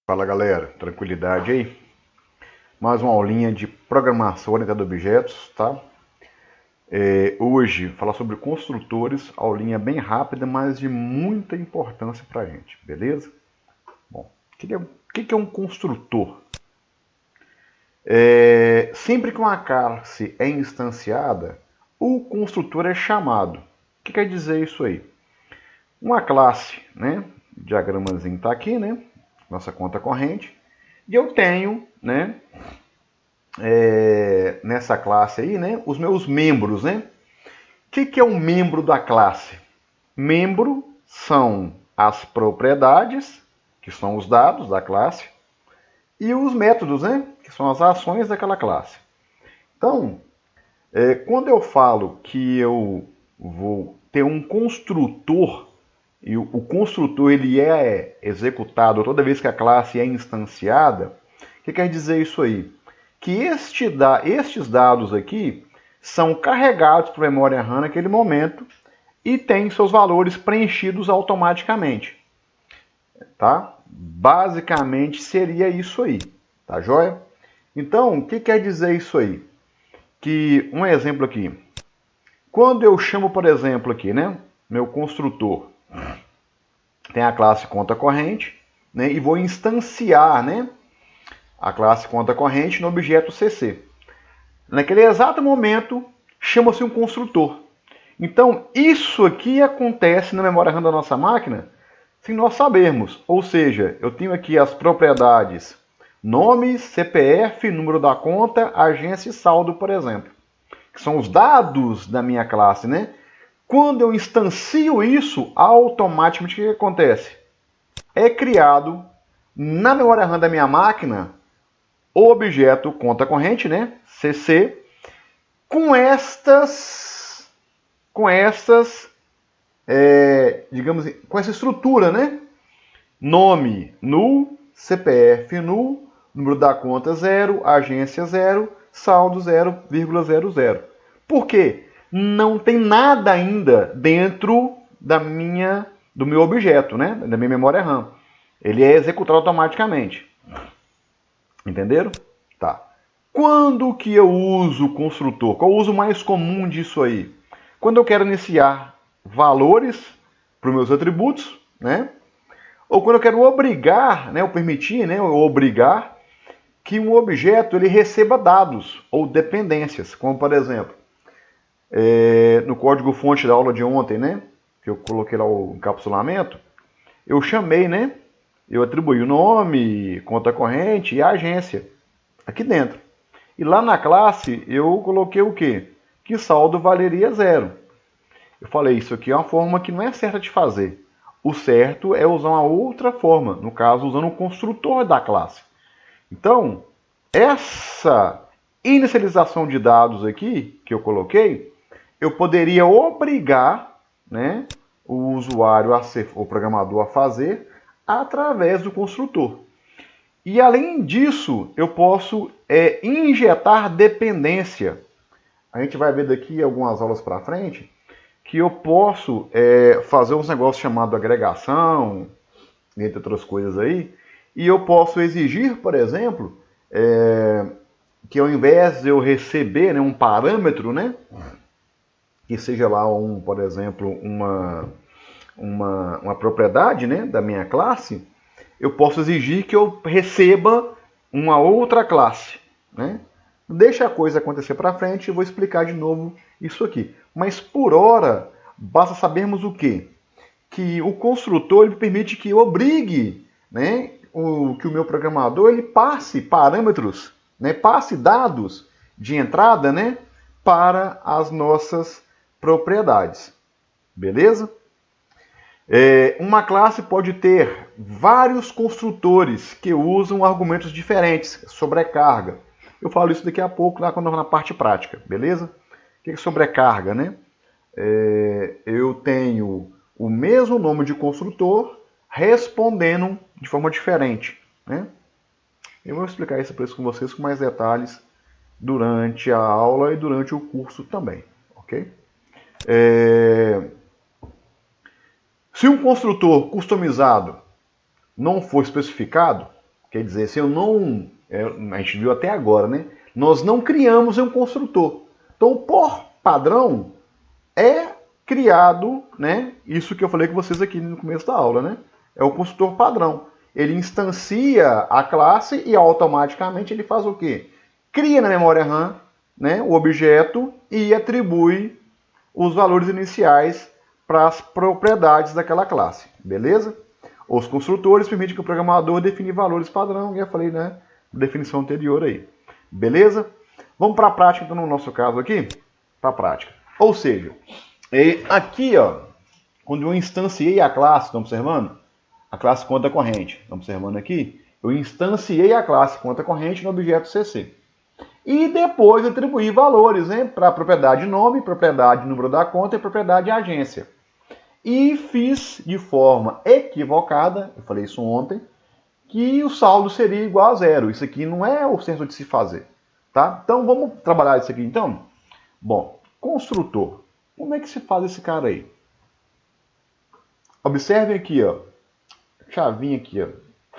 Fala galera, tranquilidade aí? Mais uma aulinha de programação orientada a objetos, tá? Hoje, falar sobre construtores, aulinha bem rápida, mas de muita importância pra gente, beleza? Bom, o que é um construtor? Sempre que uma classe é instanciada, o construtor é chamado. O que quer dizer isso aí? Uma classe, né? O diagramazinho está aqui, né? Nossa conta corrente. E eu tenho, né? Nessa classe aí, né? Os meus membros, né? O que é um membro da classe? Membro são as propriedades, que são os dados da classe, e os métodos, né? Que são as ações daquela classe. Então, quando eu falo que eu vou ter um construtor, e o construtor ele é executado toda vez que a classe é instanciada, o que quer dizer isso aí? Que estes dados aqui são carregados para a memória RAM naquele momento e têm seus valores preenchidos automaticamente. Tá? Basicamente seria isso aí, tá joia? Então, o que quer dizer isso aí? Que, um exemplo aqui, quando eu chamo, por exemplo, aqui, né, meu construtor, tem a classe conta corrente, né, e vou instanciar, né, a classe conta corrente no objeto CC. Naquele exato momento, chama-se um construtor. Então, isso aqui acontece na memória RAM da nossa máquina sem nós sabermos. Ou seja, eu tenho aqui as propriedades nome, CPF, número da conta, agência e saldo, por exemplo. Que são os dados da minha classe, né? Quando eu instancio isso, automaticamente o que acontece? É criado na memória RAM da minha máquina o objeto conta corrente, né? CC, com digamos, com essa estrutura, né? Nome null, CPF null, número da conta 0, agência 0, saldo 0,00. Por quê? Não tem nada ainda dentro do meu objeto, né? Da minha memória RAM. Ele é executado automaticamente. Entenderam? Tá. Quando que eu uso o construtor? Qual o uso mais comum disso aí? Quando eu quero iniciar valores para os meus atributos, né? Ou quando eu quero obrigar, né, ou permitir, né, ou obrigar que um objeto ele receba dados ou dependências, como por exemplo, no código-fonte da aula de ontem, né, que eu coloquei lá o encapsulamento, eu chamei, né, eu atribuí o nome, conta corrente e a agência aqui dentro. E lá na classe eu coloquei o quê? Que saldo valeria 0. Eu falei, isso aqui é uma forma que não é certa de fazer. O certo é usar uma outra forma, no caso, usando o construtor da classe. Então, essa inicialização de dados aqui, que eu coloquei, eu poderia obrigar, né, o usuário, o programador a fazer, através do construtor. E além disso, eu posso injetar dependência. A gente vai ver daqui algumas aulas para frente, que eu posso fazer uns negócios chamados agregação, entre outras coisas aí, e eu posso exigir, por exemplo, que ao invés de eu receber, né, um parâmetro, né, que seja lá, por exemplo, uma propriedade, né, da minha classe, eu posso exigir que eu receba uma outra classe, né? Deixa a coisa acontecer para frente e vou explicar de novo isso aqui. Mas por hora, basta sabermos o quê? Que o construtor ele permite que eu obrigue, né, que o meu programador ele passe parâmetros, né, passe dados de entrada, né, para as nossas propriedades. Beleza? Uma classe pode ter vários construtores que usam argumentos diferentes, sobrecarga. Eu falo isso daqui a pouco, lá quando eu vou na parte prática, beleza? O que é sobrecarga, né? Eu tenho o mesmo nome de construtor respondendo de forma diferente, né? Eu vou explicar isso com vocês com mais detalhes durante a aula e durante o curso também, ok? Se um construtor customizado não for especificado, Quer dizer, se eu não... a gente viu até agora, né? Nós não criamos um construtor. Então, por padrão, é criado, né? Isso que eu falei com vocês aqui no começo da aula, né? É o construtor padrão. Ele instancia a classe e automaticamente ele faz o quê? Cria na memória RAM, né, o objeto e atribui os valores iniciais para as propriedades daquela classe. Beleza? Os construtores permitem que o programador define valores padrão, já falei, né? Definição anterior aí. Beleza? Vamos para a prática, então, no nosso caso aqui. Para a prática. Ou seja, aqui, ó, quando eu instanciei a classe, estão observando? A classe conta corrente. Estão observando aqui? Eu instanciei a classe conta corrente no objeto CC. E depois atribuí valores, né, para a propriedade nome, propriedade número da conta e propriedade agência. E fiz de forma equivocada, eu falei isso ontem, que o saldo seria igual a zero. Isso aqui não é o certo de se fazer. Tá? Então vamos trabalhar isso aqui então? Bom, construtor. Como é que se faz esse cara aí? Observem aqui, ó. Chavinha aqui, ó.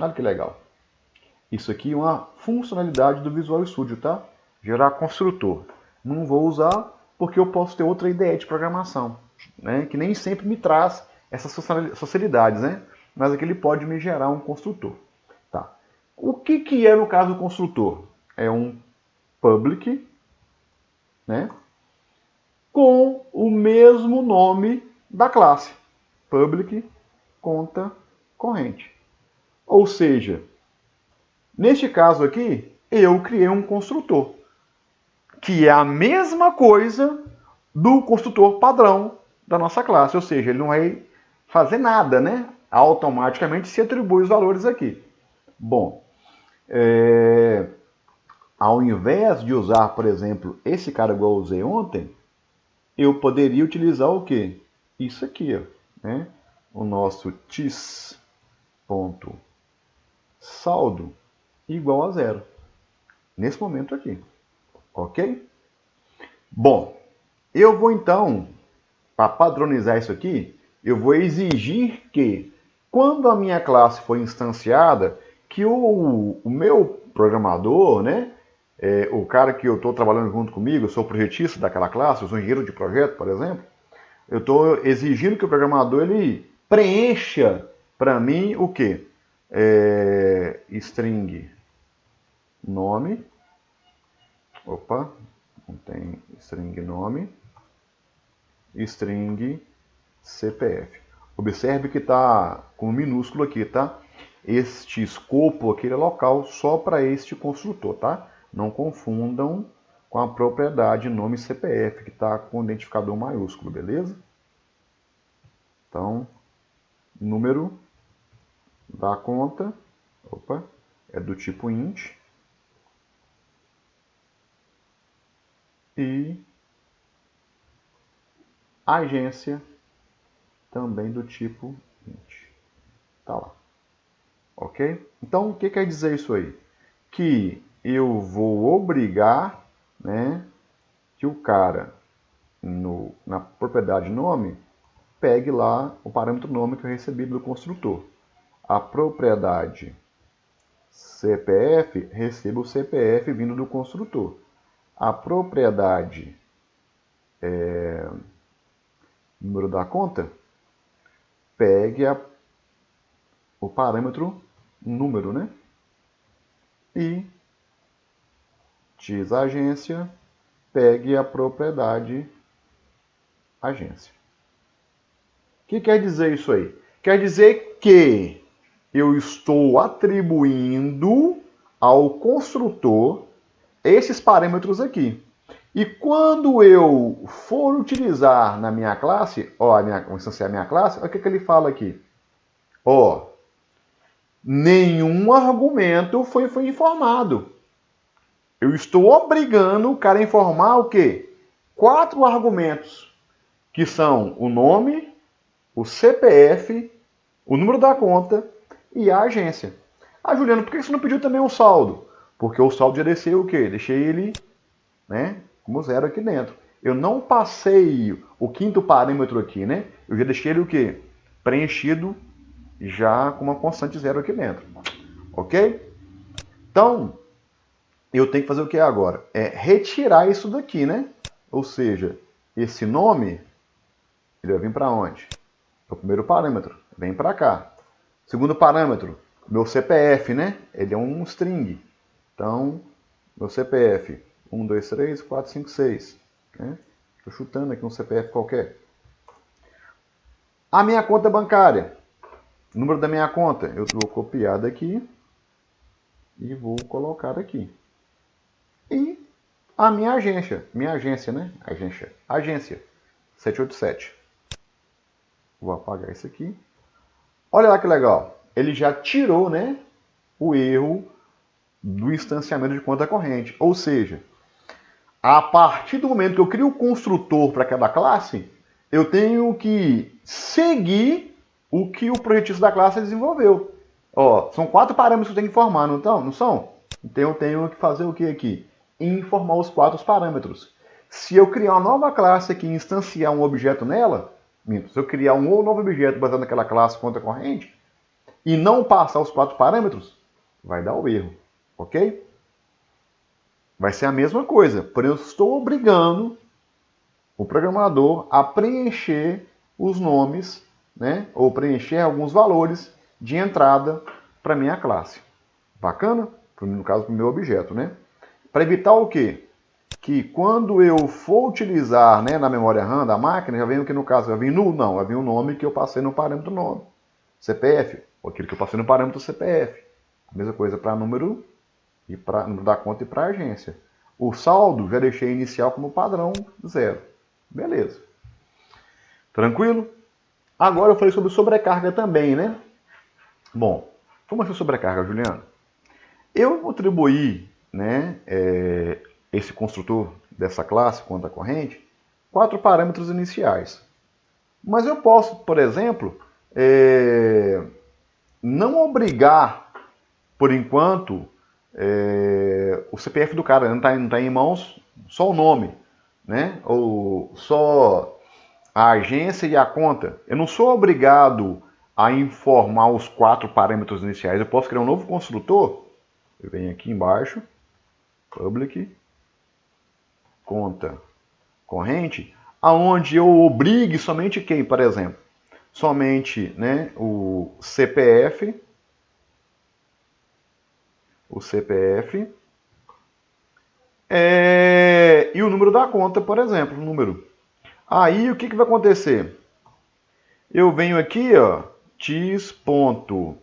Olha que legal. Isso aqui é uma funcionalidade do Visual Studio, tá? Gerar construtor. Não vou usar porque eu posso ter outra ideia de programação, né? Que nem sempre me traz essas facilidades, né? Mas aqui ele pode me gerar um construtor. Tá. O que é, no caso, o construtor? É um public, né? Com o mesmo nome da classe. Public conta corrente. Ou seja, neste caso aqui, eu criei um construtor, que é a mesma coisa do construtor padrão da nossa classe. Ou seja, ele não vai fazer nada, né? Automaticamente se atribui os valores aqui. Bom, ao invés de usar, por exemplo, esse cara igual eu usei ontem, eu poderia utilizar o quê? Isso aqui, ó, né? O nosso tis.saldo igual a zero. Nesse momento aqui. Ok? Bom, eu vou então, para padronizar isso aqui, eu vou exigir que, quando a minha classe for instanciada, que o meu programador, né, o cara que eu estou trabalhando junto comigo, eu sou o projetista daquela classe, eu sou engenheiro de projeto, por exemplo, eu estou exigindo que o programador ele preencha para mim o quê? String nome, opa, não tem string nome, string CPF. Observe que está com minúsculo aqui, tá? Este escopo aqui é local só para este construtor, tá? Não confundam com a propriedade nome CPF, que está com o identificador maiúsculo, beleza? Então, número da conta, opa, é do tipo int. E agência também do tipo int. Tá lá. Ok? Então, o que quer dizer isso aí? Que eu vou obrigar, né, que o cara, na propriedade nome, pegue lá o parâmetro nome que eu recebi do construtor. A propriedade CPF, receba o CPF vindo do construtor. A propriedade número da conta, pegue o parâmetro número, né? E diz agência, pegue a propriedade agência. O que quer dizer isso aí? Quer dizer que eu estou atribuindo ao construtor esses parâmetros aqui. E quando eu for utilizar na minha classe, vou instanciar a minha classe, olha o que ele fala aqui. Ó, nenhum argumento foi informado. Eu estou obrigando o cara a informar o quê? 4 argumentos, que são o nome, o CPF, o número da conta e a agência. Ah, Juliano, por que você não pediu também o saldo? Porque o saldo já desceu o quê? Deixei ele, né, como zero aqui dentro. Eu não passei o 5º parâmetro aqui, né? Eu já deixei ele o quê? Preenchido já com uma constante zero aqui dentro. Ok? Então, eu tenho que fazer o que agora? É retirar isso daqui, né? Ou seja, esse nome, ele vai vir para onde? É o primeiro parâmetro, vem para cá. Segundo parâmetro, meu CPF, né? Ele é um string. Então, meu CPF, 1, 2, 3, 4, 5, 6. Né? Estou chutando aqui um CPF qualquer. A minha conta bancária, número da minha conta, eu vou copiar daqui e vou colocar aqui. E a minha agência, né? Agência 787. Vou apagar isso aqui. Olha lá que legal. Ele já tirou, né, o erro do instanciamento de conta corrente. Ou seja, a partir do momento que eu crio o construtor para cada classe, eu tenho que seguir o que o projetista da classe desenvolveu. Ó, são 4 parâmetros que eu tenho que informar, não são? Então eu tenho que fazer o que aqui? Informar os 4 parâmetros. Se eu criar uma nova classe aqui e instanciar um objeto nela, se eu criar um novo objeto baseado naquela classe conta corrente, e não passar os 4 parâmetros, vai dar o erro, ok? Vai ser a mesma coisa, porém eu estou obrigando o programador a preencher os nomes, né, ou preencher alguns valores de entrada para minha classe. Bacana? No caso, para o meu objeto, né? Para evitar o quê? Que quando eu for utilizar, né, na memória RAM da máquina, já vem o que no caso, já vem null, não, já vem o nome que eu passei no parâmetro nome. CPF, ou aquilo que eu passei no parâmetro CPF. A mesma coisa para número e para número da conta e para a agência. O saldo já deixei inicial como padrão 0. Beleza. Tranquilo? Agora eu falei sobre sobrecarga também, né? Bom, como assim sobrecarga, Juliano? Eu atribuí, né, esse construtor dessa classe, conta corrente, 4 parâmetros iniciais. Mas eu posso, por exemplo, não obrigar, por enquanto, o CPF do cara, não está em mãos só o nome, né? Ou só a agência e a conta. Eu não sou obrigado a informar os 4 parâmetros iniciais. Eu posso criar um novo construtor. Eu venho aqui embaixo, public, conta corrente, aonde eu obrigue somente quem, por exemplo? Somente, né, o CPF e o número da conta, por exemplo, o número. Aí o que vai acontecer? Eu venho aqui, ó, tis.cpf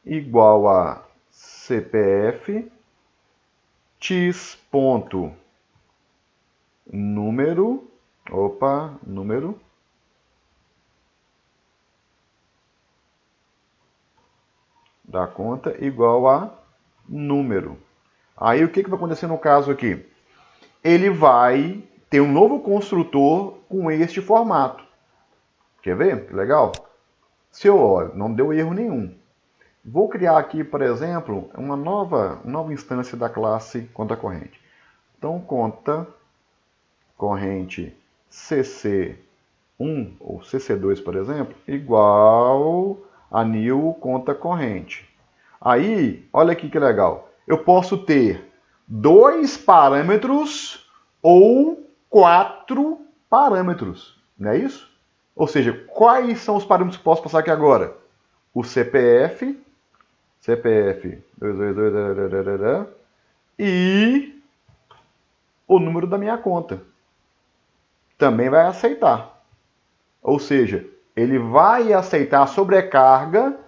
igual a CPF, tis.número, número da conta igual a número. Aí o que vai acontecer no caso aqui? Ele vai ter um novo construtor com este formato. Quer ver? Que legal? Se eu olho, não deu erro nenhum. Vou criar aqui, por exemplo, uma nova instância da classe conta corrente. Então, conta corrente CC1 ou CC2, por exemplo, igual a new conta corrente. Aí, olha aqui que legal. Eu posso ter 2 parâmetros ou 4 parâmetros, não é isso? Ou seja, quais são os parâmetros que posso passar aqui agora? O CPF 222, e o número da minha conta. Também vai aceitar. Ou seja, ele vai aceitar a sobrecarga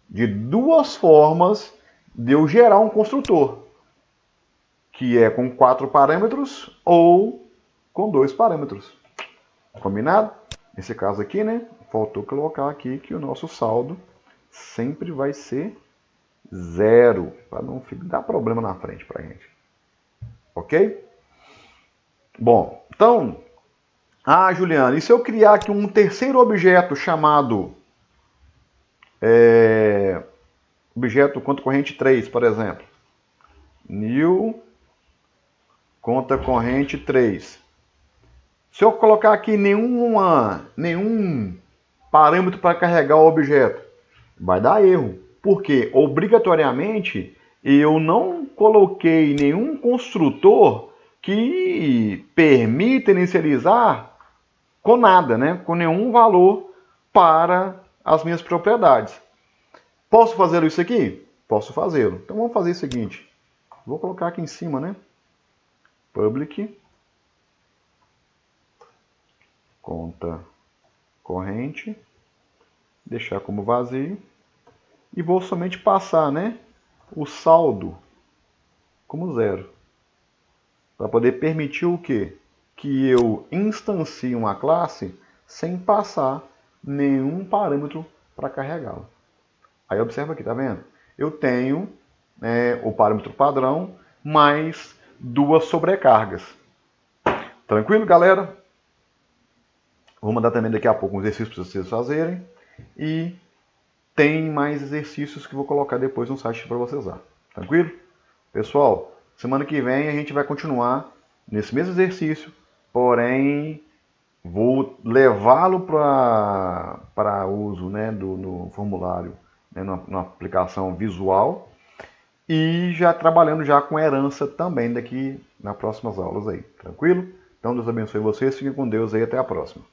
de 2 formas de eu gerar um construtor, que é com 4 parâmetros ou com 2 parâmetros. Combinado? Nesse caso aqui, né? Faltou colocar aqui que o nosso saldo sempre vai ser 0, para não dar problema na frente para a gente. Ok? Bom, então, Juliano, e se eu criar aqui um terceiro objeto chamado objeto conta corrente 3, por exemplo. New conta corrente 3. Se eu colocar aqui nenhum parâmetro para carregar o objeto, vai dar erro. Porque, obrigatoriamente, eu não coloquei nenhum construtor que permita inicializar com nada, né? Com nenhum valor para as minhas propriedades. Posso fazer isso aqui? Posso fazê-lo. Então vamos fazer o seguinte. Vou colocar aqui em cima, né? Public, conta corrente, deixar como vazio e vou somente passar, né, o saldo como zero, para poder permitir o quê? Que eu instancie uma classe sem passar nenhum parâmetro para carregá-la. Aí observa aqui, tá vendo? Eu tenho o parâmetro padrão mais duas sobrecargas. Tranquilo, galera? Vou mandar também daqui a pouco um exercício para vocês fazerem. E tem mais exercícios que vou colocar depois no site para vocês usar. Tranquilo? Pessoal, semana que vem a gente vai continuar nesse mesmo exercício, porém vou levá-lo para uso, né, no formulário, né, na aplicação visual e já trabalhando já com herança também daqui nas próximas aulas aí. Tranquilo? Então Deus abençoe vocês, fiquem com Deus aí, até a próxima.